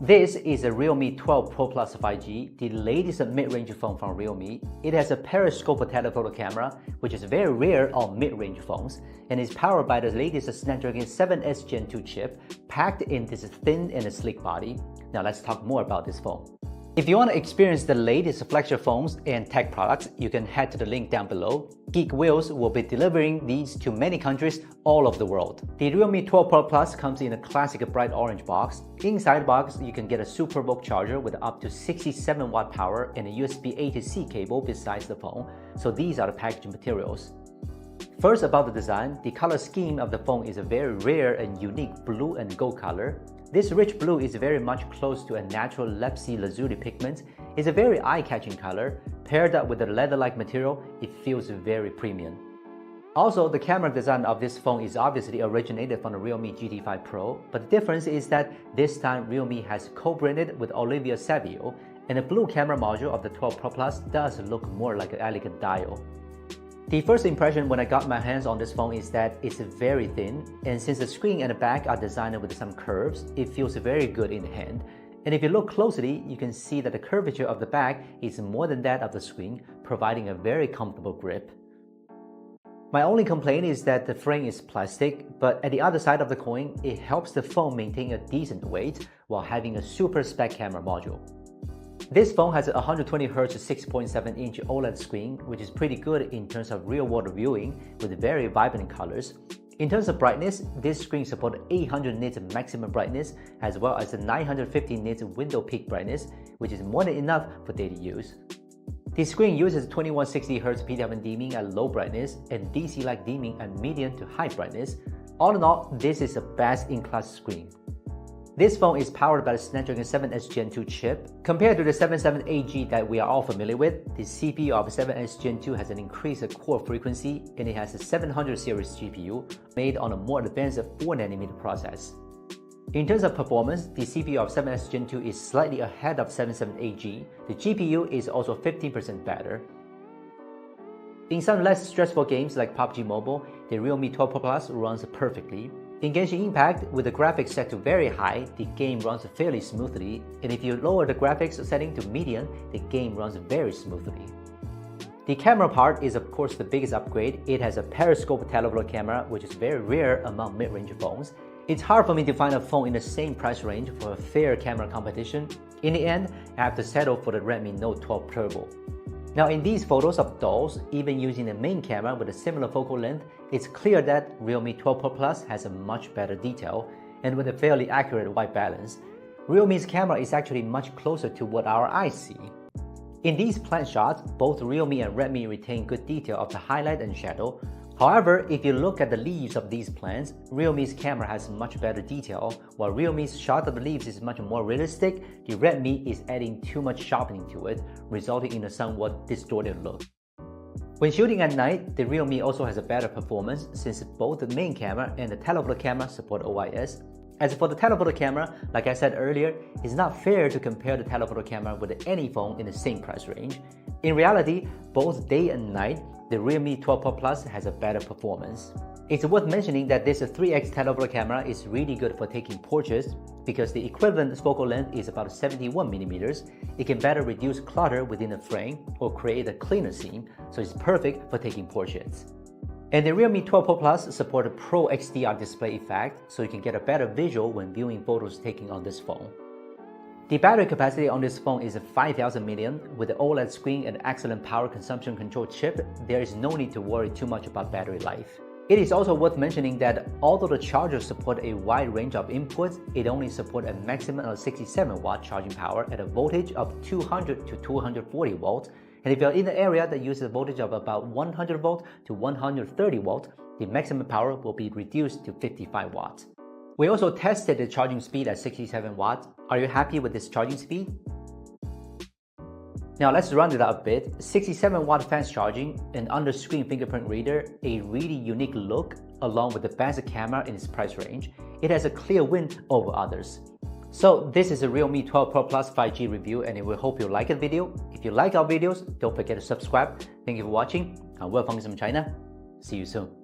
This is a Realme 12 Pro Plus 5G, the latest mid-range phone from Realme. It has a periscope telephoto camera, which is very rare on mid-range phones, and is powered by the latest Snapdragon 7S Gen 2 chip, packed in this thin and sleek body. Now let's talk more about this phone. If you want to experience the latest flagship phones and tech products, you can head to the link down below. Geek Wheels will be delivering these to many countries all over the world. The Realme 12 Pro Plus comes in a classic bright orange box. Inside the box, you can get a Super Book charger with up to 67 watt power and a USB A to C cable besides the phone. So these are the packaging materials. First, about the design, the color scheme of the phone is a very rare and unique blue and gold color. This rich blue is very much close to a natural Lepsi lazuli pigment. It's a very eye-catching color. Paired up with the leather-like material, it feels very premium. Also, the camera design of this phone is obviously originated from the Realme GT5 Pro, but the difference is that this time Realme has co-branded with Olivia Savio, and the blue camera module of the 12 Pro Plus does look more like an elegant dial. The first impression when I got my hands on this phone is that it's very thin, and since the screen and the back are designed with some curves, it feels very good in the hand. And if you look closely, you can see that the curvature of the back is more than that of the screen, providing a very comfortable grip. My only complaint is that the frame is plastic, but at the other side of the coin, it helps the phone maintain a decent weight while having a super spec camera module. This phone has a 120Hz 6.7-inch OLED screen, which is pretty good in terms of real-world viewing with very vibrant colors. In terms of brightness, this screen supports 800 nits maximum brightness as well as a 950 nits window peak brightness, which is more than enough for daily use. The screen uses 2160Hz PWM dimming at low brightness and DC-like dimming at medium to high brightness. All in all, this is a best-in-class screen. This phone is powered by the Snapdragon 7S Gen 2 chip. Compared to the 77AG that we are all familiar with, the CPU of 7S Gen 2 has an increased core frequency, and it has a 700 series GPU made on a more advanced 4nm process. In terms of performance, the CPU of 7S Gen 2 is slightly ahead of 77AG. The GPU is also 15% better. In some less stressful games like PUBG Mobile, the Realme 12 Pro Plus runs perfectly. In Genshin Impact, with the graphics set to very high, the game runs fairly smoothly, and if you lower the graphics setting to medium, the game runs very smoothly. The camera part is of course the biggest upgrade. It has a periscope telephoto camera, which is very rare among mid-range phones. It's hard for me to find a phone in the same price range for a fair camera competition. In the end, I have to settle for the Redmi Note 12 Turbo. Now in these photos of dolls, even using the main camera with a similar focal length, it's clear that Realme 12 Pro Plus has a much better detail, and with a fairly accurate white balance. Realme's camera is actually much closer to what our eyes see. In these plant shots, both Realme and Redmi retain good detail of the highlight and shadow. However, if you look at the leaves of these plants, Realme's camera has much better detail, while Realme's shot of the leaves is much more realistic. The Redmi is adding too much sharpening to it, resulting in a somewhat distorted look. When shooting at night, the Realme also has a better performance since both the main camera and the telephoto camera support OIS. As for the telephoto camera, like I said earlier, it's not fair to compare the telephoto camera with any phone in the same price range. In reality, both day and night, the Realme 12 Pro Plus has a better performance. It's worth mentioning that this 3x telephoto camera is really good for taking portraits because the equivalent focal length is about 71mm. It can better reduce clutter within a frame or create a cleaner scene, so it's perfect for taking portraits. And the Realme 12 Pro Plus supports a Pro XDR display effect, so you can get a better visual when viewing photos taken on this phone. The battery capacity on this phone is 5000 mAh. With the OLED screen and excellent power consumption control chip, there is no need to worry too much about battery life. It is also worth mentioning that although the charger supports a wide range of inputs, it only supports a maximum of 67 watt charging power at a voltage of 200 to 240 volts. And if you're in an area that uses a voltage of about 100 volt to 130 volt, the maximum power will be reduced to 55 watts. We also tested the charging speed at 67 watts. Are you happy with this charging speed? Now let's round it up a bit. 67 watt fast charging, an under-screen fingerprint reader, a really unique look, along with the best camera in its price range. It has a clear win over others. So this is a Realme 12 Pro Plus 5G review, and we hope you like the video. If you like our videos, don't forget to subscribe. Thank you for watching. I'm Will from China. See you soon.